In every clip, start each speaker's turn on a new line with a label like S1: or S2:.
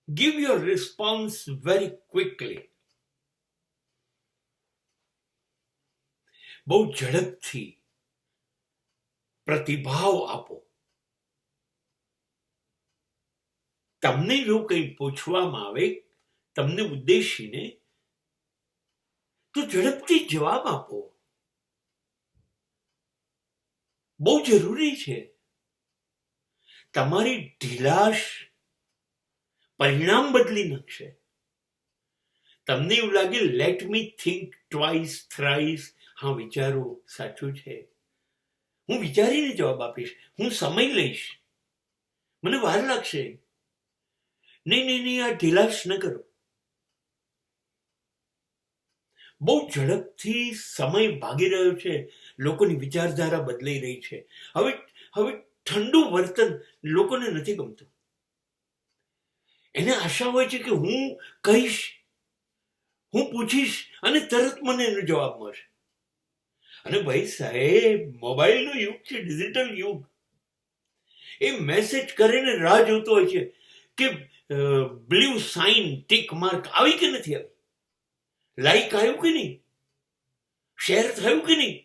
S1: Give your response very quickly. બહુ ઝડપથી પ્રતિભાવ આપો. તમને જો કંઈ પૂછવામાં આવે તમને ઉદ્દેશીને, તો ઝડપથી જવાબ આપો. બહુ જરૂરી છે. તમારી ઢીલાશ પરિણામ બદલી નાખશે. તમને એવું લાગે let me think twice thrice, હા વિચારો, સાચું છે, હું વિચારીને જવાબ આપીશ, હું સમય લઈશ, મને વાર લાગશે. નહીં, આ ઢીલાશ ન કરો. બહુ ઝડપથી સમય ભાગી રહ્યો છે. લોકોની વિચારધારા બદલાઈ રહી છે. હવે ઠંડુ વર્તન લોકોને નથી ગમતું. એને આશા હોય છે કે હું કહીશ, હું પૂછીશ અને તરત મને એનો જવાબ મળશે. અને ભાઈ સાહેબ, મોબાઈલનો યુગ છે, ડિજિટલ યુગ. એ મેસેજ કરીને રાહ જોતો હોય છે કે બ્લુ સાઇન ટિક માર્ક આવી કે નથી આવી, લાઈક આવ્યું કે નહીં, શેર થયું કે નહીં,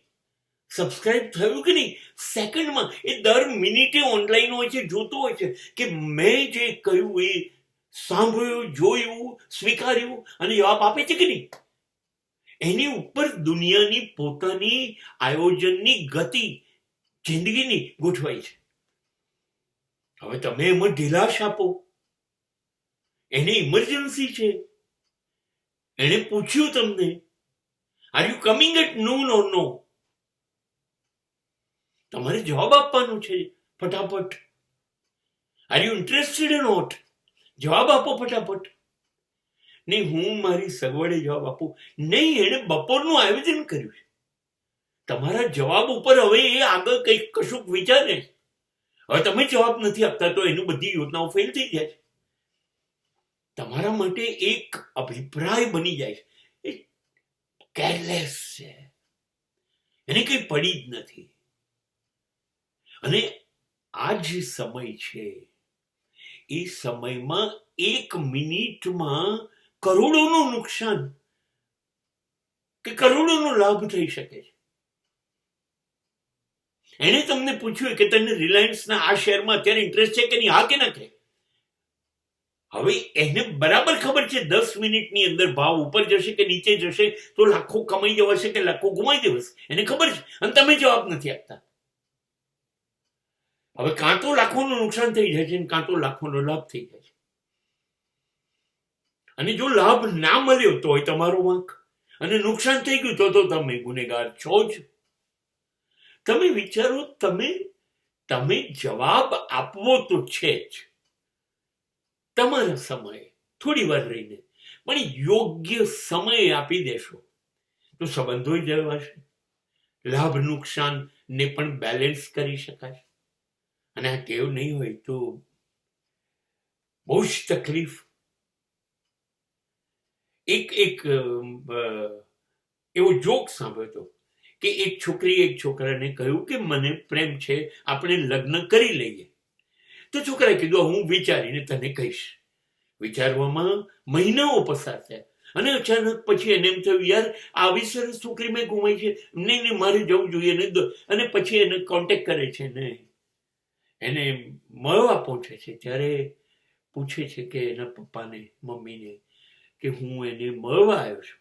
S1: સબસ્ક્રાઇબ થયું કે નહીં. સેકન્ડમાં એ દર મિનિટે ઓનલાઈન હોય છે, જોતો હોય છે કે મેં જે કહ્યું એ સાંભળ્યું, જોયું, સ્વીકાર્યું અને જવાબ આપે છે કે નહીં. એની ઉપર દુનિયાની પોતાની આયોજનની ગતિ જિંદગીની ગોઠવાઈ છે. હવે તમે એમાં ઢીલાશ આપો. એને ઇમરજન્સી છે, એને પૂછ્યું તમને, are you coming at noon or no? તમારે જવાબ આપવાનો છે ફટાફટ. Are you interested in not? જવાબ આપો ફટાફટ. નહીં હું મારી સગવડે જવાબ આપું. નહીં, એને બપોરનું આયોજન કર્યું છે. તમારા જવાબ ઉપર હવે એ આગળ કંઈક કશુંક વિચારે. હવે તમે જવાબ નથી આપતા તો એની બધી યોજનાઓ ફેલ થઈ જાય છે. તમારા માટે એક અભિપ્રાય બની જાય છે. એ કેરલેસ છે, એને કંઈ પડી જ નથી. અને આ જે સમય છે એ સમયમાં 1 મિનિટમાં કરોડોનું નુકસાન કે કરોડોનો લાભ થઈ શકે છે. એને તમને પૂછ્યું કે તને રિલાયન્સના આ શેરમાં અત્યારે ઇન્ટરેસ્ટ છે કે નહીં, હા કે ના કહે. હવે એને બરાબર ખબર છે 10 મિનિટની અંદર ભાવ ઉપર જશે કે નીચે જશે તો લાખો કમાઈ જવાશે કે લાખો ગુમાઈ જવાશે, એને ખબર છે. અને તમે જવાબ નથી આપતા. હવે કાં તો લાખોનું નુકસાન થઈ જાય છે કાં તો લાખોનો લાભ થઈ જાય છે. અને જો લાભ ના મળ્યો તો તમારો વાંક, અને નુકસાન થઈ ગયું તો તમે ગુનેગાર છો જ. તમે વિચારો, તમે જવાબ આપવો તો છે જ તમારા સમયે, થોડી વાર રહીને, પણ યોગ્ય સમય આપી દેશો તો સંબંધો જળવાશે, લાભ નુકસાન ને પણ બેલેન્સ કરી શકાય. અને આ ટેવ નહીં હોય તો બહુ જ તકલીફ. એક એવો જોક સાંભળ્યો હતો કે એક છોકરી એક છોકરાને કહ્યું કે મને પ્રેમ છે, આપણે લગ્ન કરી લઈએ. તો છોકરાએ કીધું હું વિચારીને તને કહીશ. વિચારવામાં મહિનાઓ પસાર થયા અને અચાનક પછી એને એમ થયું યાર આવી સરસ છોકરી મેં ગુમાઈ છે, નહીં મારે જવું જોઈએ ને. અને પછી એને કોન્ટેક્ટ કરે છે ને એને મળવા પહોંચે છે. ત્યારે પૂછે છે કે એના પપ્પાને, મમ્મીને કે હું એને મળવા આવ્યો છું.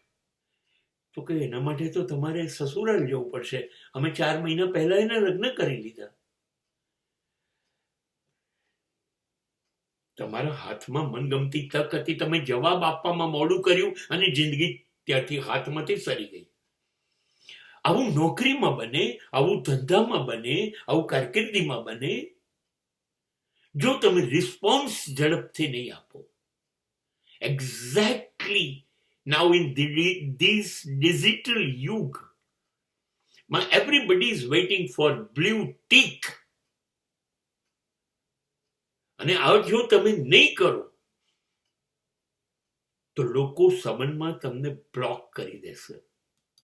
S1: તો કે એના માટે તો તમારે સસુરાલ જવું પડશે, અમે 4 મહિના પહેલા એના લગ્ન કરી લીધા. તમારા હાથમાં મનગમતી તક હતી, તમે જવાબ આપવામાં મોડું કર્યું અને જિંદગી ત્યાંથી હાથમાંથી સરી ગઈ. આવું નોકરીમાં બને, આવું ધંધામાં બને, આવું કારકિર્દીમાં બને જો તમે રિસ્પોન્સ ઝડપથી નહીં આપો. Exactly now in this digital yug everybody is waiting for blue tick. અને આ જો તમે નહીં કરો તો લોકો સમનમાં તમને બ્લોક કરી દેશે.